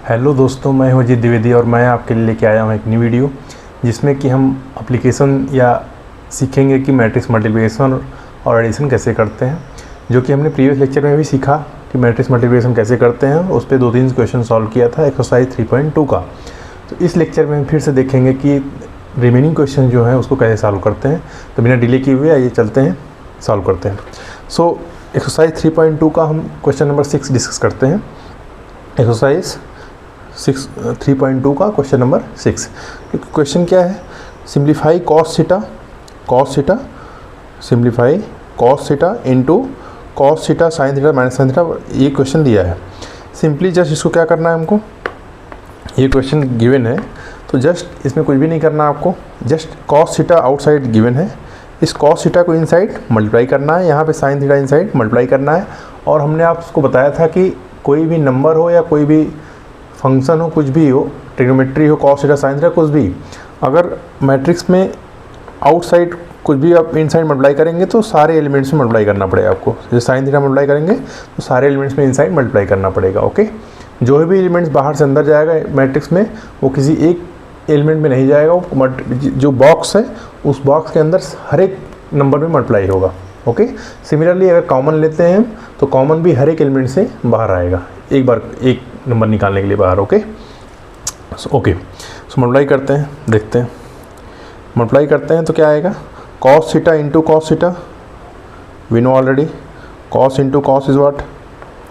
Hello दोस्तों, मैं हूं अजीत द्विवेदी और मैं आपके लिए लेके आया हूं एक न्यू वीडियो जिसमें कि हम एप्लीकेशन या सीखेंगे कि मैट्रिक्स मल्टीप्लिकेशन और एडिशन कैसे करते हैं, जो कि हमने प्रीवियस लेक्चर में भी सीखा कि मैट्रिक्स मल्टीप्लिकेशन कैसे करते हैं। उस पर 2-3 क्वेश्चन सॉल्व किया था एक्सरसाइज 3.2 का। तो इस लेक्चर में हम फिर से देखेंगे कि रिमेनिंग क्वेश्चन जो है उसको कैसे सॉल्व करते हैं। तो बिना डिले किए हुए आइए चलते हैं, सॉल्व करते हैं। सो एक्सरसाइज 3.2 का हम क्वेश्चन नंबर 6 डिस्कस करते हैं। एक्सरसाइज 3.2 का क्वेश्चन नंबर 6। क्वेश्चन क्या है? Simplify cos theta simplify cos theta into cos theta sine theta minus sine theta, ये क्वेश्चन दिया है। सिंपली जस्ट इसको क्या करना है हमको, ये क्वेश्चन गिवन है तो जस्ट इसमें कुछ भी नहीं करना आपको। Just cos theta outside given है, इस कॉस थीटा को इनसाइड मल्टीप्लाई करना है, यहाँ पे साइन थीटा इनसाइड मल्टीप्लाई करना है। और हमने आपको बताया था कि कोई भी नंबर हो या कोई भी फंक्शन हो, कुछ भी हो, ट्रिग्नोमेट्री हो, कॉस थीटा साइन थीटा कुछ भी, अगर मैट्रिक्स में आउटसाइड कुछ भी आप इनसाइड मल्टीप्लाई करेंगे तो सारे एलिमेंट्स में मल्टीप्लाई करना पड़ेगा आपको। जैसे साइन थीटा मल्टीप्लाई करेंगे तो सारे एलिमेंट्स में इनसाइड मल्टीप्लाई करना पड़ेगा। ओके, जो भी एलिमेंट्स बाहर से अंदर जाएगा मैट्रिक्स में वो किसी एक एलिमेंट में नहीं जाएगा, वो जो बॉक्स है उस बॉक्स के अंदर हर एक नंबर में मल्टीप्लाई होगा। ओके, सिमिलरली अगर कॉमन लेते हैं तो कॉमन भी हर एक एलिमेंट से बाहर आएगा, एक बार एक नंबर निकालने के लिए बाहर। ओके सो मल्टीप्लाई करते हैं, देखते हैं। मल्टीप्लाई करते हैं तो क्या आएगा? Cos theta into cos theta, we know already cos into cos is what,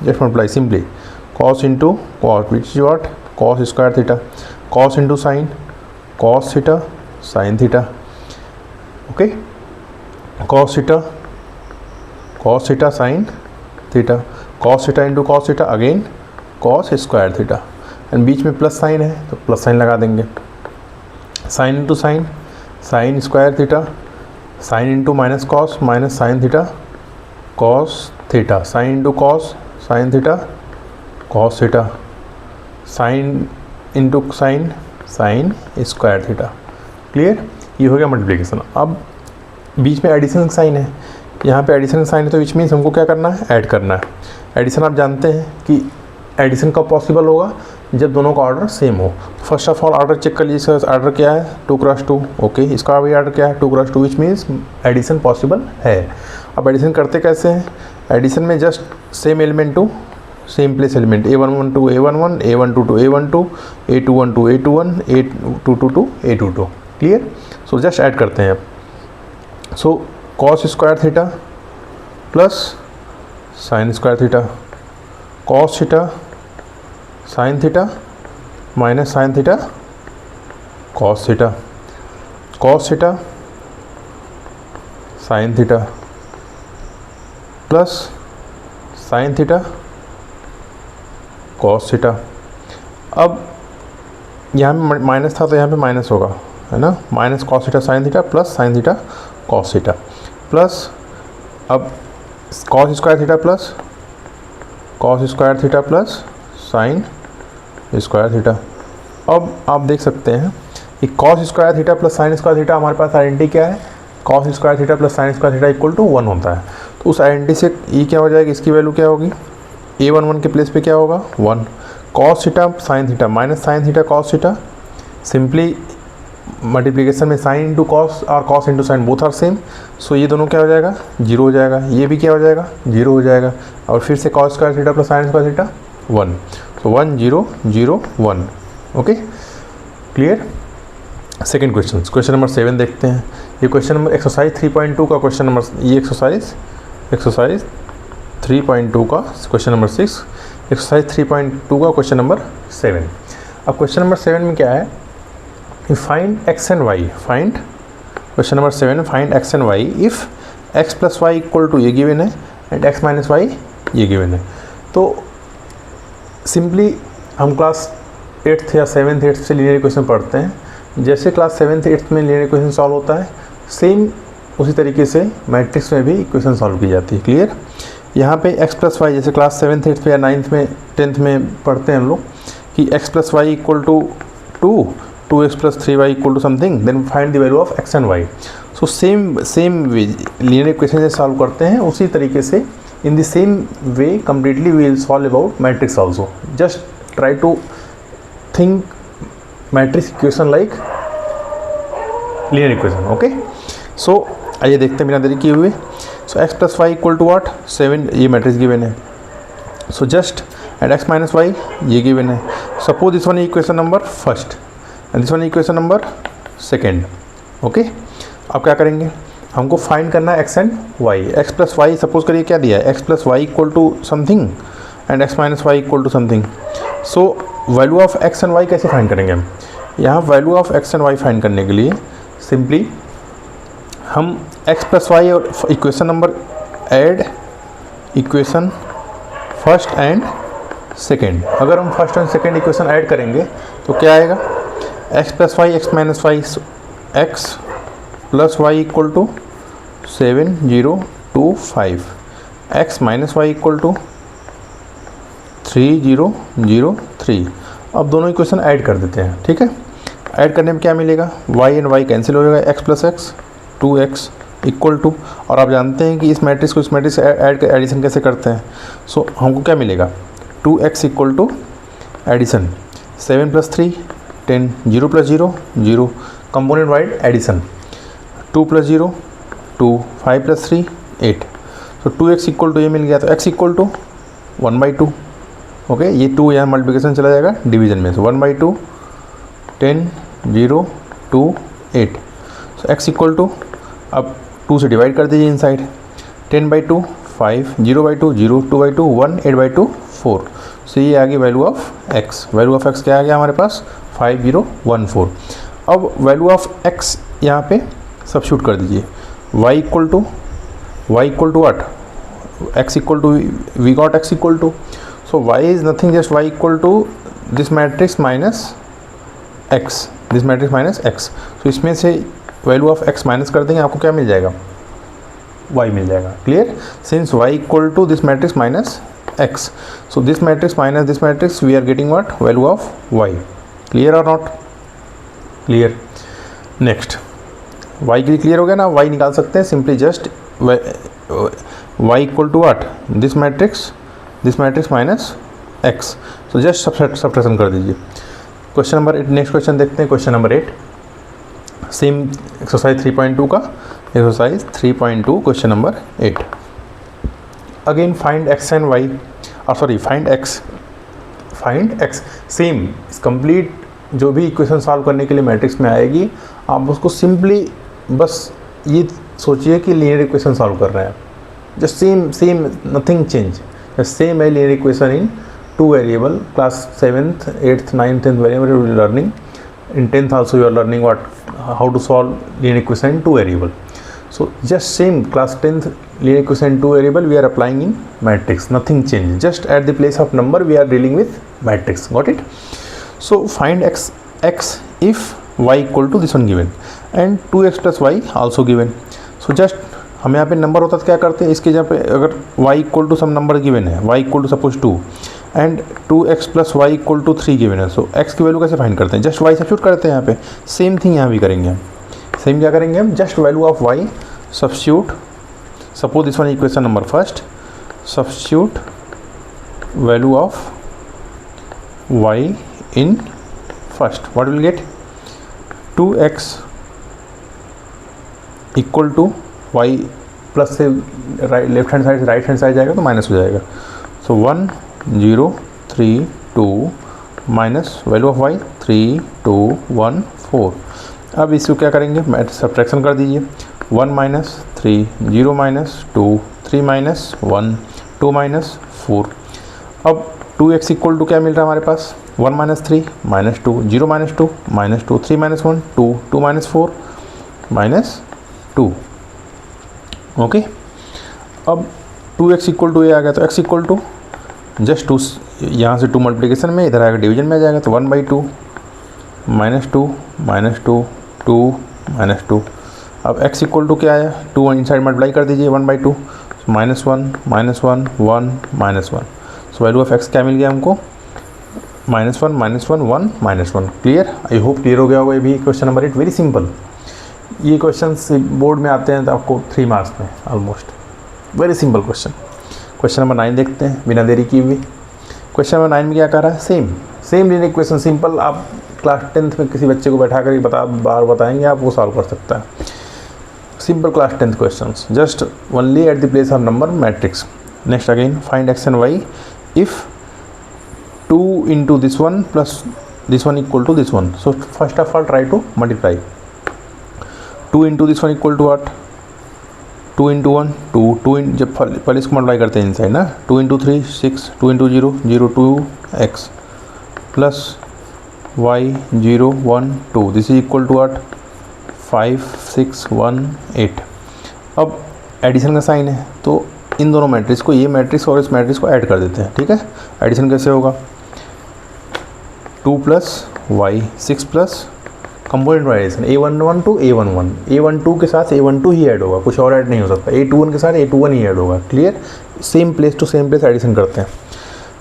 just multiply simply cos into cos which is what, cos square theta, cos into sine cos theta sine theta. Okay, cos theta sine theta, cos theta into cos theta again cos square theta, and बीच में plus sine है तो plus sine लगा देंगे। Sine into sine sine square theta, sine into minus sine theta cos theta, sine into cos sine theta cos theta, sine into sine sine square theta. Clear? ये हो गया multiplication. अब बीच में addition sign है, यहाँ पे एडिशन साइन है तो विच मीन्स हमको क्या करना है? ऐड करना है। एडिशन आप जानते हैं कि एडिशन कब पॉसिबल होगा? जब दोनों का ऑर्डर सेम हो। First of all order check कर लीजिए, ऑर्डर क्या है? 2x2। ओके, इसका भी ऑर्डर क्या है? 2x2, which means addition possible है। अब एडिशन करते कैसे हैं? एडिशन में just same element to same place element, a11 to a11, a12 to a12, a21 to a21, a22 to a22। Clear? So just add करते हैं अब। So cos square theta plus sine square theta, cos theta sine theta minus sine theta cos theta, cos theta sine theta plus sine theta cos theta. अब यहाँ पे minus था तो यहाँ पे माइनस होगा, है ना? Minus cos theta sine theta plus sine theta cos theta, plus अब cos square theta plus sine square theta. अब आप देख सकते हैं कि cos square theta plus sine square theta, हमारे पास आइडेंटिटी क्या है? Cos square theta plus sine square theta equal to 1 होता है। तो उस आइडेंटिटी से ये क्या हो जाएगी? इसकी वैल्यू क्या होगी? a11 के प्लेस पे क्या होगा? 1। Cos theta sine theta minus sine theta cos theta, simply multiplication में साइन इंटू कॉस और cos into sine both are same, so ये दोनों क्या हो जाएगा? 0 हो जाएगा। ये भी क्या हो जाएगा? 0 हो जाएगा। और फिर से cos square theta plus sine square theta 1, सो 1 0 0 1। Okay, clear? Second question number 7 देखते हैं। ये क्वेश्चन नंबर एक्सरसाइज 3.2 का क्वेश्चन नंबर, ये एक्सरसाइज 3.2 का क्वेश्चन नंबर 6, एक्सरसाइज 3.2 का क्वेश्चन नंबर 7। अब क्वेश्चन नंबर 7 में क्या है? Find x and y, find question number 7, find x and y if x plus y equal to ये गिवन है एंड एक्स माइनस वाई ये गिवन है। तो सिंपली हम क्लास 8th या 7th 8th से लीनियर इक्वेशन पढ़ते हैं। जैसे क्लास 7th 8th में लीनियर इक्वेशन सॉल्व होता है, सेम उसी तरीके से मैट्रिक्स में भी इक्वेशन सॉल्व की जाती है। क्लियर? यहाँ पे x प्लस वाई, जैसे क्लास 7th 8th या 9th में 10th में पढ़ते हैं हम लोग कि x plus y equal to 2x plus 3y equal to something, then find the value of x and y। So same linear equation से सॉल्व करते हैं उसी तरीके से in the same way completely we will solve about matrix also. Just try to think matrix equation like linear equation. Okay, so आइए देखते हैं बिना देरी किए हुए. So x plus y equal to what? 7 ये मैट्रिक्स गिवन है. So just add x minus y ये गिवन है. Suppose this one is equation number first and this one is equation number second. Okay, अब क्या करेंगे, हमको find करना है x and y. x plus y suppose करिए क्या दिया है, x plus y equal to something and x minus y equal to something. So value of x and y कैसे फाइंड करेंगे हम. यहाँ value of x and y find करने के लिए सिंपली हम x प्लस वाई और equation number add equation first and second. अगर हम first and second equation add करेंगे तो क्या आएगा, x plus y x minus y x plus y equal to 7025, x minus y equal to 3003. अब दोनों equation add कर देते हैं. ठीक है, ऐड करने में क्या मिलेगा, y एंड y कैंसिल हो जाएगा, x plus x 2x equal to, और आप जानते हैं कि इस मैट्रिक्स को इस मैट्रिक्स से ऐड एडिशन कैसे करते हैं. सो हमको क्या मिलेगा, 2x equal to addition 7 plus 3 10, 0 plus 0 0, component wide addition 2 plus 0 2, 5 plus 3 8. तो 2x इक्वल टू ये मिल गया, तो x इक्वल टू 1/2. ओके, ये 2 यहाँ मल्टीप्लिकेशन चला जाएगा डिवीजन में. सो 1/2 10 0 2 8. सो x इक्वल टू, अब 2 से डिवाइड कर दीजिए इनसाइड, 10/2 5, 0/2 0, 2/2 1, 8/2 4. सो ये आ गई value of x. Value of x क्या आ गया हमारे पास, 5014. अब वैल्यू ऑफ x यहाँ पे सब्स्टिट्यूट कर दीजिए. y equal to what, x equal to we got x equal to, so y is nothing just y equal to this matrix minus x, this matrix minus x. So इसमें से value of x minus कर देंगे, आपको क्या मिल जाएगा, y मिल जाएगा. Clear, since y equal to this matrix minus x, so this matrix minus this matrix we are getting what, value of y. Clear और नॉट क्लियर. नेक्स्ट y के लिए क्लियर हो गया ना, y निकाल सकते हैं simply just y equal to what, this matrix minus x. So just subtraction कर दीजिए. क्वेश्चन नंबर 8, नेक्स्ट क्वेश्चन देखते हैं. क्वेश्चन नंबर 8 सेम एक्सरसाइज 3.2 का, exercise 3.2 question number 8. Again find x and y, sorry find x same complete. जो भी equation solve करने के लिए मैट्रिक्स में आएगी, आप उसको सिंपली बस ये सोचिए कि लीनियर इक्वेशन सॉल्व कर रहे हैं. Just same nothing change, same है linear equation in 2 variable. Class 7th 8th 9th 10th whenever you are learning, in 10th also you are learning how to solve linear equation in 2 variable. So just same class 10th linear equation in 2 variable we are applying in matrix, nothing changed, just at the place of number we are dealing with matrix. Got it? So find x if y equal to this one given and 2x plus y also given. So just हम यहाँ पे number होता तो क्या करते हैं, इसके जगह पे अगर y equal to some number given है, y equal to suppose 2 and 2x plus y equal to 3 given है. सो x की वैल्यू कैसे फाइंड करते हैं, जस्ट y सब्स्टिट्यूट करते हैं यहाँ पे. सेम थिंग यहाँ भी करेंगे हम. सेम क्या करेंगे हम, just value of y substitute. Suppose this one equation number first, substitute value of y in first. What will get, 2x equal to y plus से लेफ्ट हैंड साइड से right hand side जाएगा तो minus हो जाएगा. So 1 0 3 2 minus value of y 3 2 1 4. अब इसको क्या करेंगे, सब्ट्रैक्शन कर दीजिए. 1 माइनस 3 0 माइनस 2 3 माइनस 1 2 माइनस 4. अब 2x इक्वल टू क्या मिल रहा है हमारे पास, 1 minus 3 minus 2 0 minus 2 minus 2 3 minus 1 2 2 minus 4 minus 2. Okay, अब 2x इक्वल टू ये आ गया, तो x इक्वल टू जस्ट 2, यहाँ से 2 मल्टीप्लिकेशन में इधर आएगा डिवीजन में आ जाएगा. तो 1/2 माइनस 2 माइनस 2 2 माइनस 2. अब x इक्वल टू क्या आया, 2 इनसाइड मल्टीप्लाई कर दीजिए 1/2, minus 1 minus 1 1 minus 1. So value of x क्या मिल गया हमको, -1 -1 1 -1. क्लियर, आई होप क्लियर हो गया होगा. ये भी क्वेश्चन नंबर 8 वेरी सिंपल. ये क्वेश्चन बोर्ड में आते हैं तो आपको 3 मार्क्स में almost. Very simple question. Question number 9 देखते हैं बिना देरी किए हुए. क्वेश्चन नंबर 9 में क्या कर रहा है, सेम लीनियर इक्वेशन सिंपल, आप क्लास 10th में किसी बच्चे को बैठा कर बार बताएंगे आप, वो सॉल्व कर सकता है। Simple class 10th questions, just only at the place of number matrix. Next again find x and y if 2 into this one plus this one equal to this one. So first of all try to multiply. 2 into this one equal to what? 2 into 1 2, 2 in जब पहले इसको multiply करते हैं inside ना, 2 into 3 6, 2 into 0 0 2 x plus y 0 1 2, this is equal to what? 5 6 1 8। अब addition का sign है तो इन दोनों मैट्रिक्स को, ये मैट्रिक्स और इस मैट्रिक्स को ऐड कर देते हैं, ठीक है। एडिशन कैसे होगा? 2 plus y 6 plus कंपोनेंट वाइजेशन a11 to a11, a12 के साथ a12 ही ऐड होगा, कुछ और ऐड नहीं हो सकता। a21 के साथ a21 ही ऐड होगा, clear. Same place to same place addition करते हैं।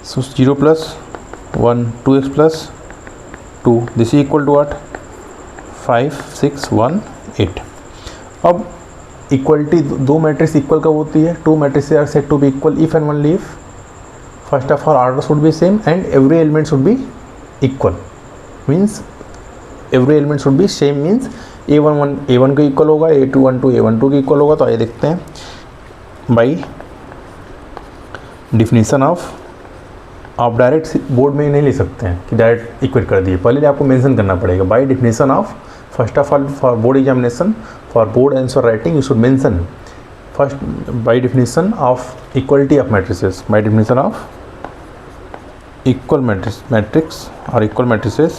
So 0 plus 1 2x plus 2, this is equal to what? 5 6 1 8। अब इक्वलिटी, दो मैट्रिक्स इक्वल कब होती है? Two matrix are said to be equal if and only if first of all order should be same and every element should be equal. Means every element should be same, means a11 a1 के equal होगा, a21 to a12 के equal होगा। तो आइए देखते हैं by definition of. आप direct board में नहीं ले सकते हैं कि डायरेक्ट इक्वेट कर दिए, पहले आपको मेंशन करना पड़ेगा। By definition of, first of all for board examination, for board answer writing you should mention first by definition of equality of matrices, by definition of equal matrix or equal matrices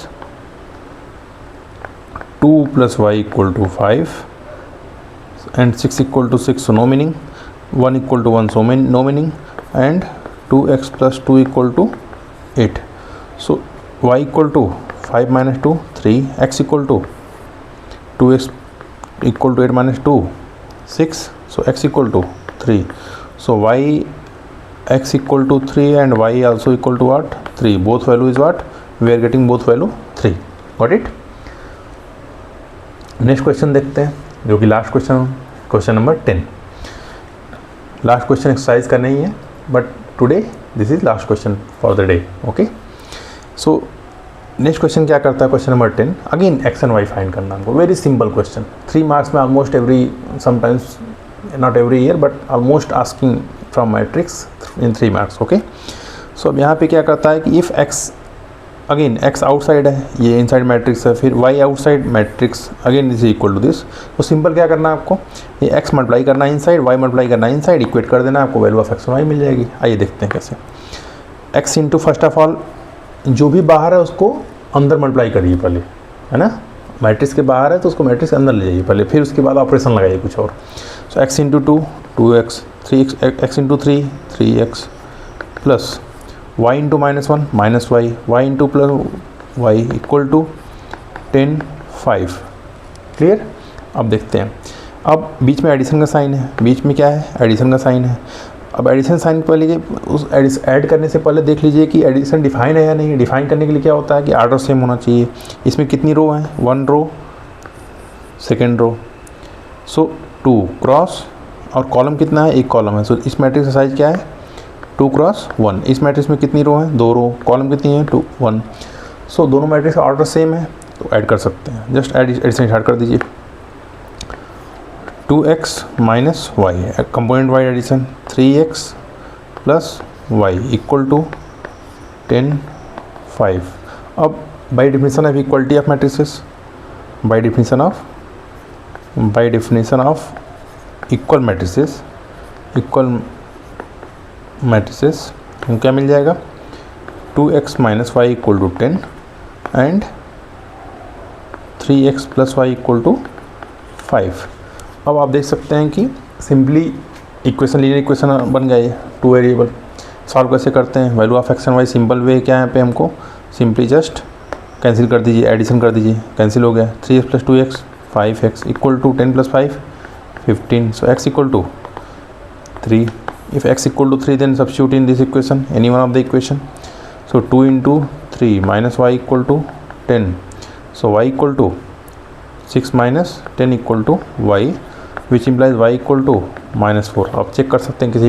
2 plus y equal to 5 and 6 equal to 6, so no meaning, 1 equal to 1, so no meaning, and 2x plus 2 equal to 8, so y equal to 5 minus 2 3, x equal to 2x equal to 8 minus 2 6, so x equal to 3, so y x equal to 3 and y also equal to what? 3, both value is what? We are getting both value 3, got it। Next question देखते हैं जो कि last question number 10। Last question exercise का नहीं है, but today this is last question for the day, okay. So next question क्या करता है? Question number 10 again x and y find करना हमको, वेरी सिंपल क्वेश्चन। 3 मार्क्स में almost every, sometimes not every year but almost asking from matrix in 3 marks, okay. So अब यहाँ पे क्या करता है कि if x, again x outside है, ये इनसाइड मैट्रिक्स है, फिर y outside matrix, again is equal to this. तो सिंपल क्या करना है आपको? ये एक्स मल्टीप्लाई करना है इनसाइड, वाई मल्टीप्लाई करना है इनसाइड, इक्वेट कर देना, आपको वैल्यू ऑफ एक्स वाई मिल जाएगी। आइए देखते हैं कैसे। X into first of all जो भी बाहर है उसको अंदर मल्टीप्लाई करिए पहले, है ना। मैट्रिक्स के बाहर है तो उसको मैट्रिक्स के अंदर ले जाइए पहले, फिर उसके बाद ऑपरेशन लगाइए कुछ और। So x into 2 2x, 3x, x into 3 3x plus y into -1 -y, y into plus y equal to 10 5, clear. अब देखते हैं, अब बीच में एडिशन का साइन है, बीच में क्या है? एडिशन का साइन है। अब एडिशन साइन पहले उस ऐड करने से पहले देख लीजिए कि एडिशन डिफाइन है या नहीं। डिफाइन करने के लिए क्या होता है कि आर्डर सेम होना चाहिए। इसमें कितनी रो हैं? 1 रो, सेकेंड रो, सो 2 क्रॉस, और कॉलम कितना है? 1 कॉलम है। सो इस मैट्रिक्स का साइज क्या है? 2 क्रॉस 1। इस मैट्रिक्स में कितनी रो हैं? 2 रो, कॉलम कितनी है? 2 1। सो दोनों मैट्रिक्स का ऑर्डर सेम है तो ऐड कर सकते हैं। जस्ट एडिशन स्टार्ट कर दीजिए। 2x minus y, component wide addition, 3x plus y equal to 10 5। अब by definition of equality of matrices, by definition of equal matrices, हमको क्या मिल जाएगा? 2x minus y equal to 10 and 3x plus y equal to 5। अब आप देख सकते हैं कि सिंपली इक्वेशन, लीनियर इक्वेशन बन गया ये 2 वेरिएबल। सॉल्व कैसे करते हैं? Value of x and y simple way क्या है यहाँ पे, हमको सिंपली जस्ट कैंसिल कर दीजिए, एडिशन कर दीजिए, कैंसिल हो गया। 3x plus 2x 5x equal to 10 plus 5 15, so x equal to 3। If x equal to 3 then substitute in this equation, any one of the equation. So 2 into 3 minus y equal to 10, so y equal to 6 minus 10 equal to y, which implies y equal to -4। आप check कर सकते हैं किसी